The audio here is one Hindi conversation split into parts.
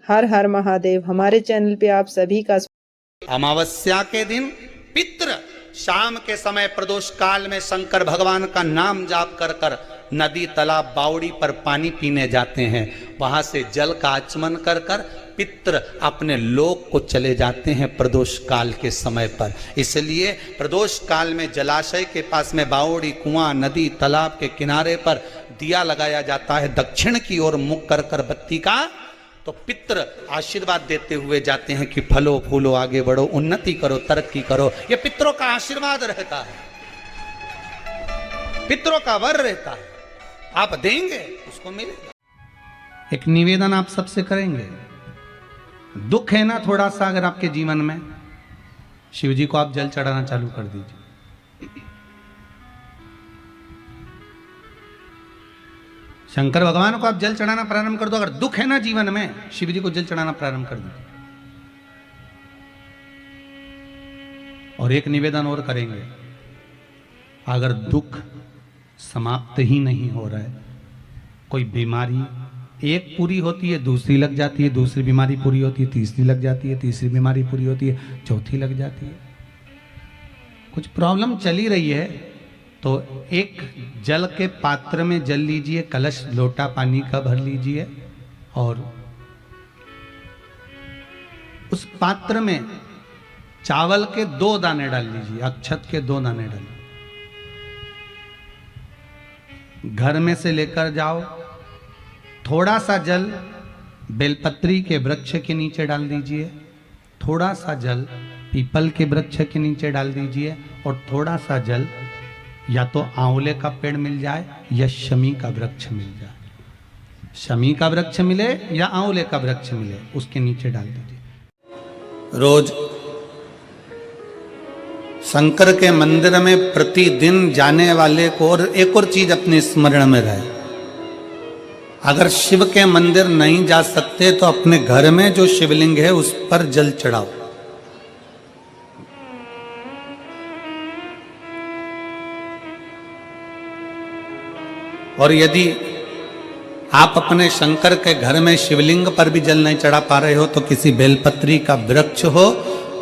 हर हर महादेव। हमारे चैनल पे आप सभी का अमावस्या के दिन पितृ शाम के समय प्रदोष काल में शंकर भगवान का नाम जाप कर कर नदी तालाब बावड़ी पर पानी पीने जाते हैं। वहां से जल का आचमन कर कर पितृ अपने लोक को चले जाते हैं प्रदोष काल के समय पर। इसलिए प्रदोष काल में जलाशय के पास में बावड़ी कुआं नदी तालाब के किनारे पर दिया लगाया जाता है दक्षिण की ओर मुख कर कर बत्ती का। तो पितृ आशीर्वाद देते हुए जाते हैं कि फलो फूलो आगे बढ़ो उन्नति करो तरक्की करो। ये पितरों का आशीर्वाद रहता है, पितरों का वर रहता है। आप देंगे उसको मिलेगा। एक निवेदन आप सबसे करेंगे, दुख है ना थोड़ा सा अगर आपके जीवन में, शिव जी को आप जल चढ़ाना चालू कर दीजिए। शंकर भगवान को आप जल चढ़ाना प्रारंभ कर दो। अगर दुख है ना जीवन में, शिव जी को जल चढ़ाना प्रारंभ कर दीजिए। और एक निवेदन और करेंगे, अगर दुख समाप्त ही नहीं हो रहा है, कोई बीमारी एक पूरी होती है दूसरी लग जाती है, दूसरी बीमारी पूरी होती है तीसरी लग जाती है, तीसरी बीमारी पूरी होती है चौथी लग जाती है, कुछ प्रॉब्लम चली रही है, तो एक जल के पात्र में जल लीजिए, कलश लोटा पानी का भर लीजिए और उस पात्र में चावल के 2 दाने डाल लीजिए, अक्षत के 2 दाने डालिए। घर में से लेकर जाओ, थोड़ा सा जल बेलपत्री के वृक्ष के नीचे डाल दीजिए, थोड़ा सा जल पीपल के वृक्ष के नीचे डाल दीजिए और थोड़ा सा जल या तो आंवले का पेड़ मिल जाए या शमी का वृक्ष मिल जाए, शमी का वृक्ष मिले या आंवले का वृक्ष मिले, उसके नीचे डाल दीजिए। रोज शंकर के मंदिर में प्रतिदिन जाने वाले को और एक और चीज अपने स्मरण में रहे, अगर शिव के मंदिर नहीं जा सकते तो अपने घर में जो शिवलिंग है उस पर जल चढ़ाओ। और यदि आप अपने शंकर के घर में शिवलिंग पर भी जल नहीं चढ़ा पा रहे हो तो किसी बेलपत्री का वृक्ष हो,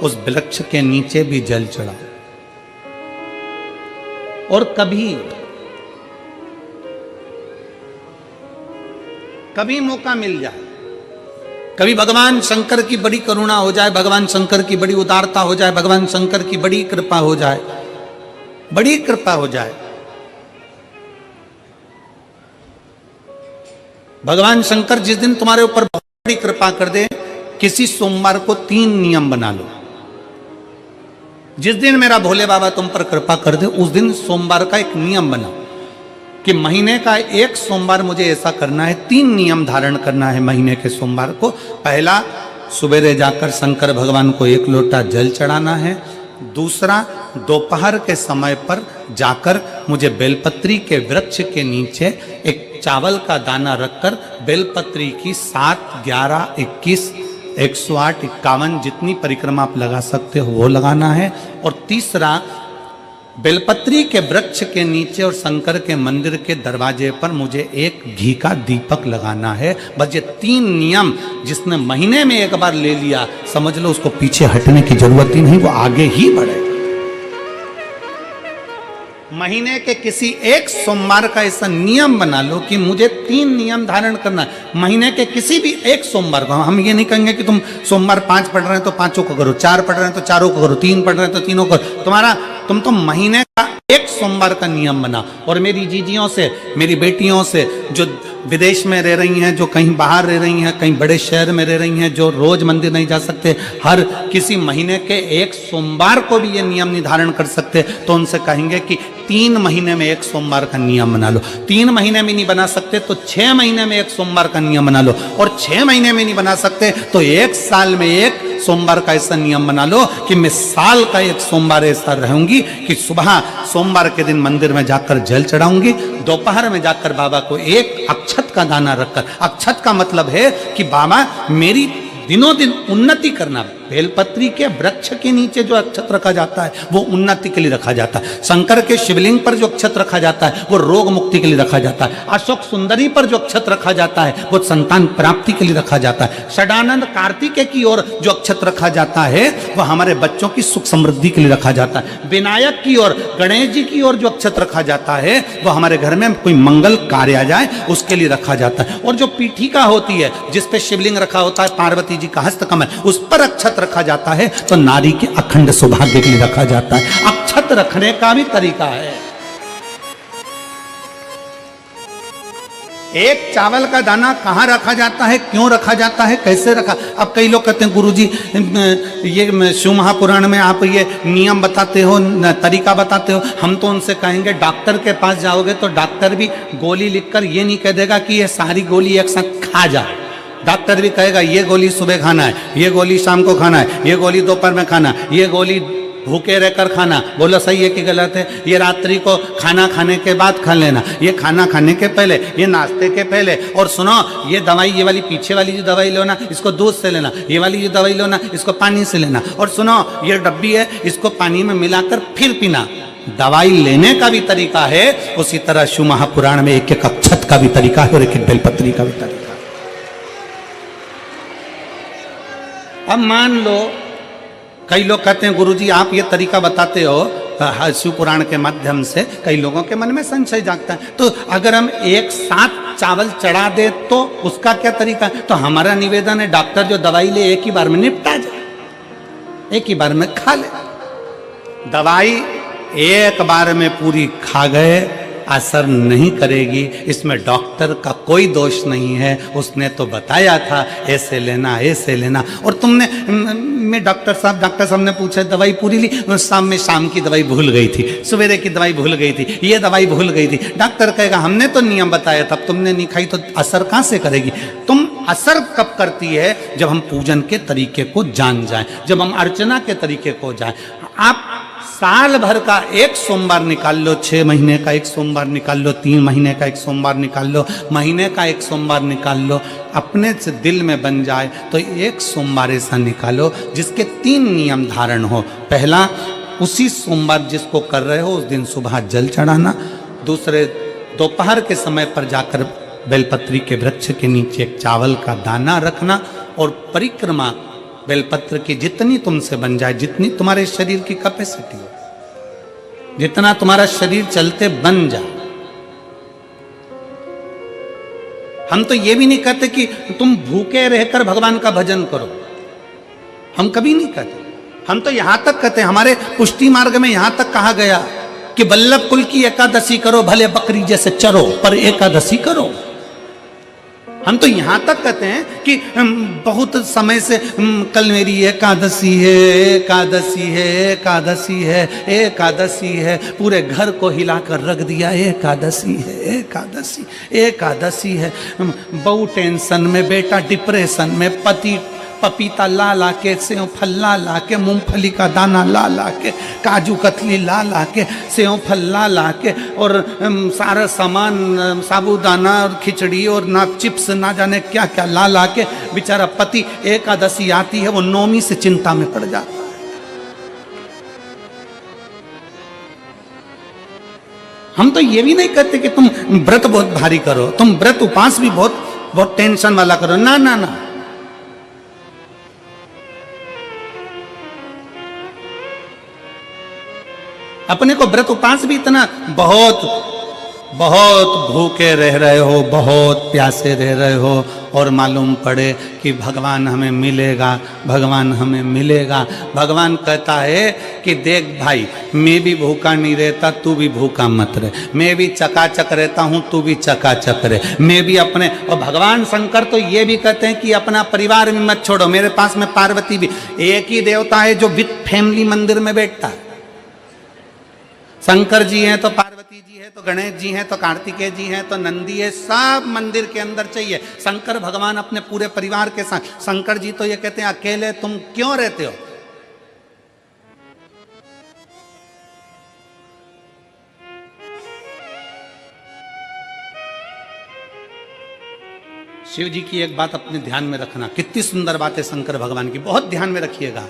उस वृक्ष के नीचे भी जल चढ़ाओ। और कभी मौका मिल जाए, कभी भगवान शंकर की बड़ी करुणा हो जाए, भगवान शंकर की बड़ी उदारता हो जाए, भगवान शंकर की बड़ी कृपा हो जाए, बड़ी कृपा हो जाए, भगवान शंकर जिस दिन तुम्हारे ऊपर बहुत बड़ी कृपा कर दे, किसी सोमवार को 3 नियम बना लो। जिस दिन मेरा भोले बाबा तुम पर कृपा कर दे उस दिन सोमवार का एक नियम बनाओ कि महीने का एक सोमवार मुझे ऐसा करना है, 3 नियम धारण करना है महीने के सोमवार को। पहला, सुबेरे जाकर शंकर भगवान को 1 लोटा जल चढ़ाना है। दूसरा, दोपहर के समय पर जाकर मुझे बेलपत्री के वृक्ष के नीचे एक चावल का दाना रखकर बेलपत्री की 7, 11, 21, 108, 51 जितनी परिक्रमा आप लगा सकते हो वो लगाना है। और तीसरा, बेलपत्री के वृक्ष के नीचे और शंकर के मंदिर के दरवाजे पर मुझे एक घी का दीपक लगाना है। बस ये 3 नियम जिसने महीने में एक बार ले लिया, समझ लो उसको पीछे हटने की जरूरत ही नहीं, वो आगे ही बढ़ेगा। महीने के किसी एक सोमवार का ऐसा नियम बना लो कि मुझे 3 नियम धारण करना है महीने के किसी भी एक सोमवार को। हम ये नहीं कहेंगे कि तुम सोमवार 5 पढ़ रहे हैं तो 5 को करो, 4 पढ़ रहे हैं तो 4 को करो, 3 पढ़ रहे हैं तो 3 को करो। तुम तो महीने का एक सोमवार का नियम बना। और मेरी जीजियों से, मेरी बेटियों से जो विदेश में रह रही हैं, जो कहीं बाहर रह रही हैं, कहीं बड़े शहर में रह रही हैं, जो रोज मंदिर नहीं जा सकते, हर किसी महीने के एक सोमवार को भी ये नियम निर्धारण कर सकते, तो उनसे कहेंगे कि 3 महीने में एक सोमवार का नियम बना लो। 3 महीने में नहीं बना सकते तो 6 महीने में एक सोमवार का नियम बना लो। और 6 महीने में नहीं बना सकते तो 1 साल में एक सोमवार का ऐसा नियम बना लो कि मैं साल का एक सोमवार ऐसा रहूंगी कि सुबह सोमवार के दिन मंदिर में जाकर जल चढ़ाऊंगी, दोपहर में जाकर बाबा को एक अक्षत का दाना रखकर, अक्षत का मतलब है कि बाबा मेरी दिनों दिन उन्नति करना, बेलपत्री के वृक्ष के नीचे जो अक्षत रखा जाता है वो उन्नति के लिए रखा जाता है। शंकर के शिवलिंग पर जो अक्षत रखा जाता है वो रोग मुक्ति के लिए रखा जाता है। अशोक सुंदरी पर जो अक्षत रखा जाता है वो संतान प्राप्ति के लिए रखा जाता है। षडानंद कार्तिकेय की ओर जो अक्षत रखा जाता है वह हमारे बच्चों की सुख समृद्धि के लिए रखा जाता है। विनायक की ओर, गणेश जी की ओर जो अक्षत रखा जाता है वह हमारे घर में कोई मंगल कार्य आ जाए उसके लिए रखा जाता है। और जो पीठिका होती है जिस पे शिवलिंग रखा होता है, पार्वती जी का हस्तकमल, उस पर अक्षत रखा जाता है तो नारी के अखंड सौभाग्य के लिए रखा जाता है। अक्षत रखने का भी तरीका है। एक चावल का दाना कहाँ रखा जाता है, क्यों रखा जाता है, कैसे रखा। अब कई लोग कहते हैं गुरुजी ये शिव महापुराण में आप ये नियम बताते हो, तरीका बताते हो। हम तो उनसे कहेंगे डॉक्टर के पास जाओगे तो डॉक्टर भी गोली लिखकर ये नहीं कह देगा कि ये सारी गोली एक साथ खा जा। डॉक्टर भी कहेगा ये गोली सुबह खाना है, ये गोली शाम को खाना है, ये गोली दोपहर में खाना, ये गोली भूखे रहकर खाना। बोलो सही है कि गलत है। ये रात्रि को खाना खाने के बाद खा लेना, ये खाना खाने के पहले, ये नाश्ते के पहले। और सुनो ये दवाई, ये वाली पीछे वाली जो दवाई लो ना इसको दूध से लेना, ये वाली जो दवाई लो ना इसको पानी से लेना। और सुनो ये डब्बी है इसको पानी में मिलाकर फिर पीना। दवाई लेने का भी तरीका है, उसी तरह शिव महापुराण में एक एक अक्षत का भी तरीका है और एक एक बेलपत्री का भी तरीका है। अब मान लो कई लोग कहते हैं गुरुजी आप ये तरीका बताते हो शिव पुराण के माध्यम से, कई लोगों के मन में संशय जागता है। तो अगर हम एक साथ चावल चढ़ा दे तो उसका क्या तरीका है। तो हमारा निवेदन है डॉक्टर जो दवाई ले एक ही बार में निपटा जाए, एक ही बार में खा ले। दवाई एक बार में पूरी खा गए असर नहीं करेगी, इसमें डॉक्टर का कोई दोष नहीं है। उसने तो बताया था ऐसे लेना ऐसे लेना। और तुमने मैं डॉक्टर साहब ने पूछा दवाई पूरी ली, शाम की दवाई भूल गई थी, सवेरे की दवाई भूल गई थी, ये दवाई भूल गई थी। डॉक्टर कहेगा हमने तो नियम बताया तब तुमने नहीं खाई तो असर कहाँ से करेगी। तुम असर कब करती है जब हम पूजन के तरीके को जान जाएं, जब हम अर्चना के तरीके को जाएं। आप साल भर का एक सोमवार निकाल लो, 6 महीने का एक सोमवार निकाल लो, 3 महीने का एक सोमवार निकाल लो, महीने का एक सोमवार निकाल लो, अपने से दिल में बन जाए तो एक सोमवार ऐसा निकालो जिसके 3 नियम धारण हो। पहला, उसी सोमवार जिसको कर रहे हो उस दिन सुबह जल चढ़ाना। दूसरे, दोपहर के समय पर जाकर बेलपत्री के वृक्ष के नीचे एक चावल का दाना रखना और परिक्रमा बेलपत्र की जितनी तुमसे बन जाए, जितनी तुम्हारे शरीर की कैपेसिटी हो, जितना तुम्हारा शरीर चलते बन जाए। हम तो ये भी नहीं कहते कि तुम भूखे रहकर भगवान का भजन करो, हम कभी नहीं कहते। हम तो यहां तक कहते हैं, हमारे पुष्टि मार्ग में यहां तक कहा गया कि वल्लभ कुल की एकादशी करो, भले बकरी जैसे चरो पर एकादशी करो। हम तो यहाँ तक कहते हैं कि बहुत समय से कल मेरी एकादशी है, एकादशी है, एकादशी है, एकादशी है, पूरे घर को हिलाकर रख दिया एकादशी है, एकादशी, एकादशी है। बहू टेंशन में, बेटा डिप्रेशन में, पति पपीता ला ला के, सेव फल ला ला के, मूंगफली का दाना ला ला के, काजू कतली ला ला के, सेव फल ला ला के, और सारा सामान साबूदाना और खिचड़ी और ना चिप्स ना जाने क्या क्या ला ला के बेचारा पति एकादशी आती है वो नौमी से चिंता में पड़ जाता है। हम तो ये भी नहीं कहते कि तुम व्रत बहुत भारी करो, तुम व्रत उपास भी बहुत टेंशन वाला करो। ना ना ना, अपने को व्रत उपास भी इतना बहुत भूखे रह रहे हो, बहुत प्यासे रह रहे हो और मालूम पड़े कि भगवान हमें मिलेगा, भगवान हमें मिलेगा। भगवान कहता है कि देख भाई, मैं भी भूखा नहीं रहता, तू भी भूखा मत रहे, मैं भी चकाचक रहता हूँ, तू भी चकाचक रहे, मैं भी अपने। और भगवान शंकर तो ये भी कहते हैं कि अपना परिवार में मत छोड़ो। मेरे पास में पार्वती भी, एक ही देवता है जो विद फैमिली मंदिर में बैठता है। शंकर जी हैं तो पार्वती जी है, तो गणेश जी हैं, तो कार्तिकेय जी हैं, तो नंदी है, सब मंदिर के अंदर चाहिए। शंकर भगवान अपने पूरे परिवार के साथ। शंकर जी तो ये कहते हैं अकेले तुम क्यों रहते हो। शिव जी की एक बात अपने ध्यान में रखना, कितनी सुंदर बात है शंकर भगवान की, बहुत ध्यान में रखिएगा।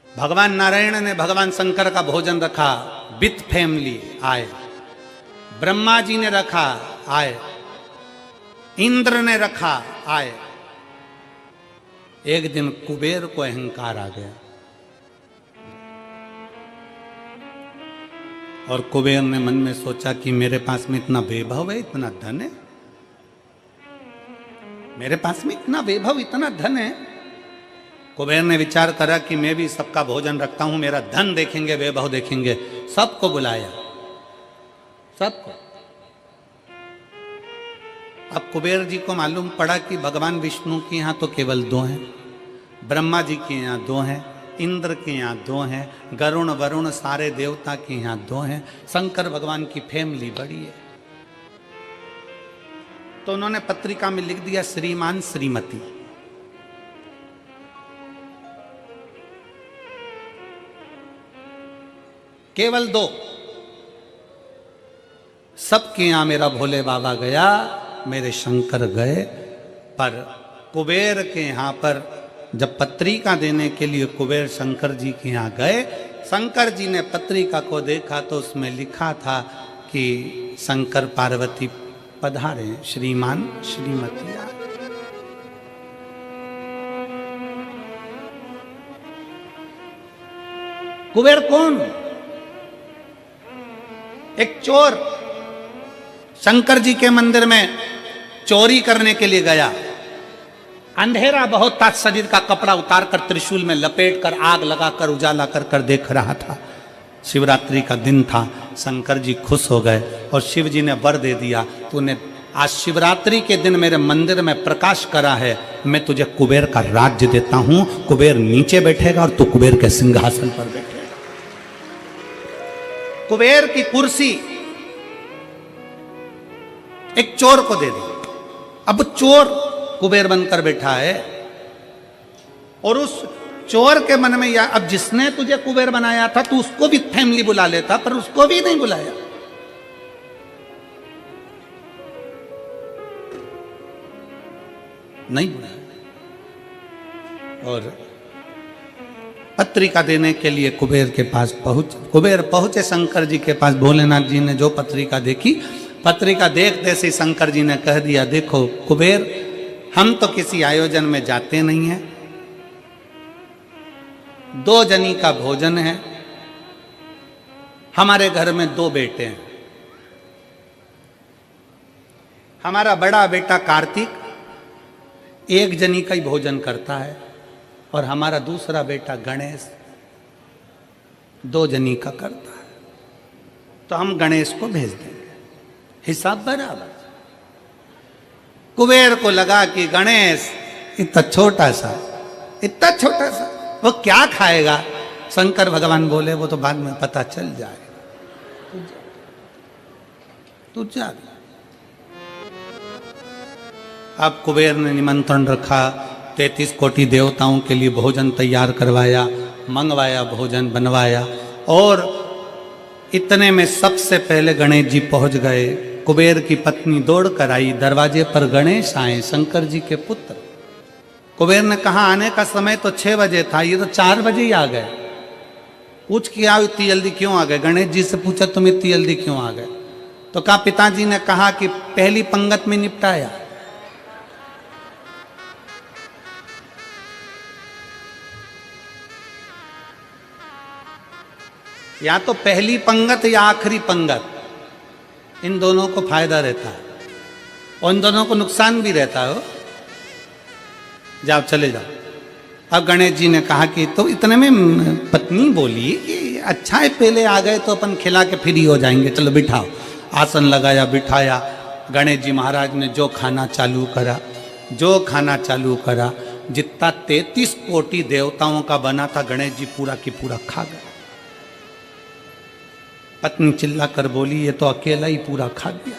भगवान नारायण ने भगवान शंकर का भोजन रखा, विथ फैमिली आए, ब्रह्मा जी ने रखा आए, इंद्र ने रखा आए। एक दिन कुबेर को अहंकार आ गया और कुबेर ने मन में सोचा कि मेरे पास में इतना वैभव है, इतना धन है, मेरे पास में इतना वैभव, इतना धन है। कुबेर ने विचार करा कि मैं भी सबका भोजन रखता हूं, मेरा धन देखेंगे, वैभव देखेंगे। सबको बुलाया, सबको। अब कुबेर जी को मालूम पड़ा कि भगवान विष्णु के यहां तो केवल 2 हैं, ब्रह्मा जी के यहाँ 2 हैं, इंद्र के यहाँ 2 हैं, गरुण वरुण सारे देवता के यहाँ 2 हैं, शंकर भगवान की फैमिली बड़ी है। तो उन्होंने पत्रिका में लिख दिया श्रीमान श्रीमती। केवल 2, सबके यहां मेरा भोले बाबा गया, मेरे शंकर गए, पर कुबेर के यहां पर जब पत्रिका देने के लिए कुबेर शंकर जी के यहाँ गए, शंकर जी ने पत्रिका को देखा तो उसमें लिखा था कि शंकर पार्वती पधारे, श्रीमान श्रीमती आए। कुबेर कौन? एक चोर शंकर जी के मंदिर में चोरी करने के लिए गया। अंधेरा बहुत था, शरीर का कपड़ा उतार कर त्रिशूल में लपेट कर आग लगाकर उजाला कर कर देख रहा था। शिवरात्रि का दिन था, शंकर जी खुश हो गए और शिव जी ने वर दे दिया, तूने आज शिवरात्रि के दिन मेरे मंदिर में प्रकाश करा है, मैं तुझे कुबेर का राज्य देता हूं। कुबेर नीचे बैठेगा और तू कुबेर के सिंहासन पर बैठेगा। कुबेर की कुर्सी एक चोर को दे दी। अब चोर कुबेर बनकर बैठा है और उस चोर के मन में, या अब जिसने तुझे कुबेर बनाया था तू उसको भी फैमिली बुला लेता, पर उसको भी नहीं बुलाया। नहीं बुलाया। और पत्रिका देने के लिए कुबेर के पास कुबेर पहुंचे शंकर जी के पास। भोलेनाथ जी ने जो पत्रिका देखी, पत्रिका देखते से शंकर जी ने कह दिया, देखो कुबेर, हम तो किसी आयोजन में जाते नहीं हैं, 2 जनी का भोजन है, हमारे घर में 2 बेटे हैं, हमारा बड़ा बेटा कार्तिक 1 जनी का ही भोजन करता है और हमारा दूसरा बेटा गणेश 2 जनी का करता है, तो हम गणेश को भेज देंगे, हिसाब बराबर। कुबेर को लगा कि गणेश इतना छोटा सा वो क्या खाएगा। शंकर भगवान बोले, वो तो बाद में पता चल जाएगा, तू जा। अब कुबेर ने निमंत्रण रखा, 33 कोटि देवताओं के लिए भोजन तैयार करवाया, मंगवाया, भोजन बनवाया। और इतने में सबसे पहले गणेश जी पहुंच गए। कुबेर की पत्नी दौड़ कर आई, दरवाजे पर गणेश आए, शंकर जी के पुत्र। कुबेर ने कहा आने का समय तो 6 बजे था, ये तो 4 बजे ही आ गए। पूछ के आओ इतनी जल्दी क्यों आ गए? गणेश जी से पूछा तुम इतनी जल्दी क्यों आ गए? तो कहा पिताजी ने कहा कि पहली पंगत में निपटाया। या तो पहली पंगत या आखिरी पंगत, इन दोनों को फायदा रहता है और इन दोनों को नुकसान भी रहता है। जाओ चले जाओ। अब गणेश जी ने कहा कि तो इतने में पत्नी बोली कि अच्छा है पहले आ गए तो अपन खिला के फ्री हो जाएंगे, चलो बिठाओ। आसन लगाया, बिठाया। गणेश जी महाराज ने जो खाना चालू करा, जितना 33 कोटि देवताओं का बना था गणेश जी पूरा की पूरा खा गए। पत्नी चिल्ला कर बोली ये तो अकेला ही पूरा खा गया।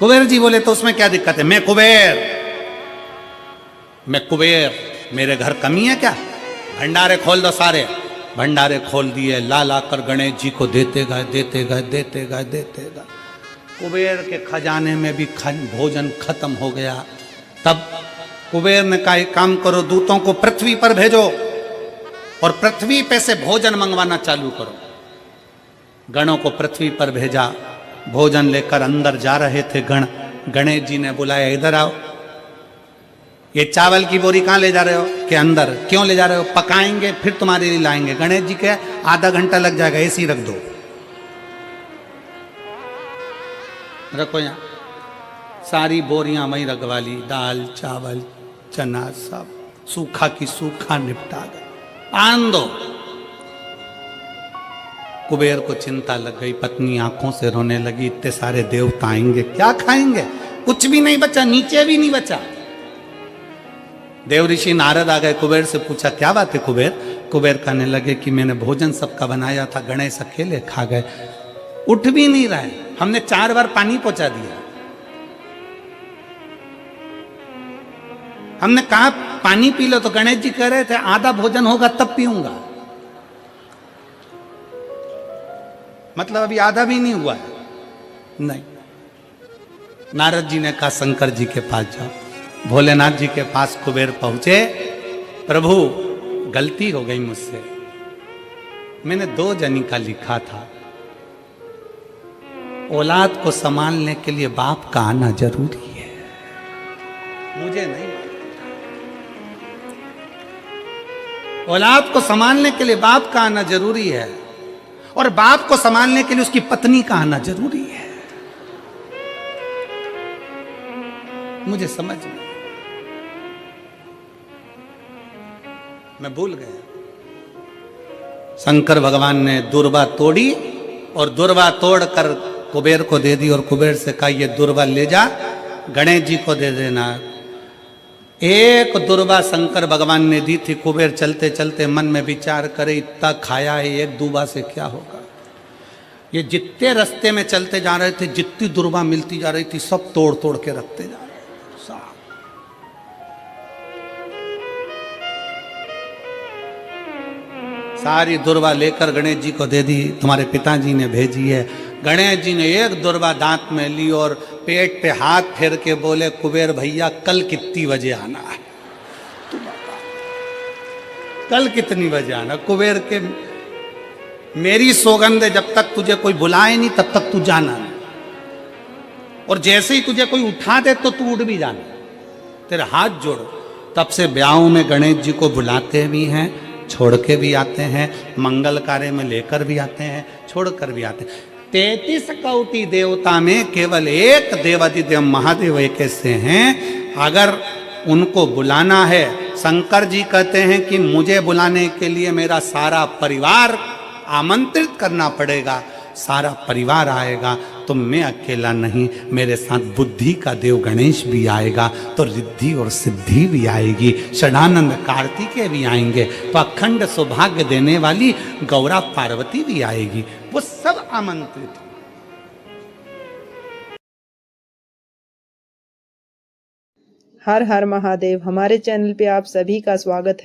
कुबेर जी बोले तो उसमें क्या दिक्कत है? मैं कुबेर, मेरे घर कमी है क्या? भंडारे खोल दो सारे। भंडारे खोल दिए, ला ला कर गणेश जी को देते गए। कुबेर के खजाने में भी भोजन खत्म हो गया। तब कुबेर ने कहा एक काम करो, दूतों को पृथ्वी पर भेजो और पृथ्वी पे से भोजन मंगवाना चालू करो। गणों को पृथ्वी पर भेजा, भोजन लेकर अंदर जा रहे थे गण। गणेश जी ने बुलाया, इधर आओ, ये चावल की बोरी कहां ले जा रहे हो? कि अंदर। क्यों ले जा रहे हो? पकाएंगे फिर तुम्हारे लिए लाएंगे। गणेश जी के आधा घंटा लग जाएगा, ऐसी रख दो, रखो यहां। सारी बोरियां वहीं रखवा ली, दाल चावल चना सब सूखा की सूखा निपटा गए। आन दो। कुबेर को चिंता लग गई, पत्नी आंखों से रोने लगी, इतने सारे देवता आएंगे, क्या खाएंगे? कुछ भी नहीं बचा, नीचे भी नहीं बचा। देव ऋषि नारद आ गए, कुबेर से पूछा क्या बात है कुबेर? कुबेर कहने लगे कि मैंने भोजन सबका बनाया था, गणेश अकेले खा गए, उठ भी नहीं रहा है, हमने 4 बार पानी पहुंचा दिया। हमने कहा पानी पी लो, तो गणेश जी कह रहे थे आधा भोजन होगा तब पीऊंगा। मतलब अभी आधा भी नहीं हुआ है। नहीं। नारद जी ने कहा शंकर जी के पास जाओ। भोलेनाथ जी के पास कुबेर पहुंचे, प्रभु गलती हो गई मुझसे, मैंने 2 जनी का लिखा था, औलाद को संभालने के लिए बाप का आना जरूरी है, मुझे नहीं। औलाद को संभालने के लिए बाप का आना जरूरी है, और बाप को संभालने के लिए उसकी पत्नी का आना जरूरी है। मुझे समझ में, मैं भूल गया। शंकर भगवान ने दुर्वा तोड़ी और दुर्वा तोड़कर कुबेर को दे दी और कुबेर से कहा ये दुर्वा ले जा, गणेश जी को दे देना। एक दुर्वा शंकर भगवान ने दी थी। कुबेर चलते चलते मन में विचार करे, इतना खाया है, एक दुर्वा से क्या होगा? ये जितने रास्ते में चलते जा रहे थे, जितनी दुर्वा मिलती जा रही थी, सब तोड़ तोड़ के रखते जा रहे थे। सारी दुर्वा लेकर गणेश जी को दे दी, तुम्हारे पिताजी ने भेजी है। गणेश जी ने एक दुर्वा दांत में ली और पेट पे हाथ फेर के बोले, कुबेर भैया कल कितनी बजे आना है? कल कितनी बजे आना? कुबेर के मेरी सौगंध है, जब तक तुझे कोई बुलाए नहीं तब तक तू जाना नहीं, और जैसे ही तुझे कोई उठा दे तो तू उठ भी जाना, तेरे हाथ जोड़ो। तब से ब्याहों में गणेश जी को बुलाते भी हैं, छोड़ के भी आते हैं, मंगल कार्य में लेकर भी आते हैं, छोड़ कर भी आते हैं। 33 कोटि देवता में केवल एक देवादिदेव महादेव एक ऐसे हैं, अगर उनको बुलाना है, शंकर जी कहते हैं कि मुझे बुलाने के लिए मेरा सारा परिवार आमंत्रित करना पड़ेगा, सारा परिवार आएगा, तो मैं अकेला नहीं, मेरे साथ बुद्धि का देव गणेश भी आएगा, तो रिद्धि और सिद्धि भी आएगी, षडानंद कार्तिकेय भी आएंगे, तो अखंड सौभाग्य देने वाली गौरा पार्वती भी आएगी, वो सब आमंत्रित। हर हर महादेव। हमारे चैनल पे आप सभी का स्वागत है।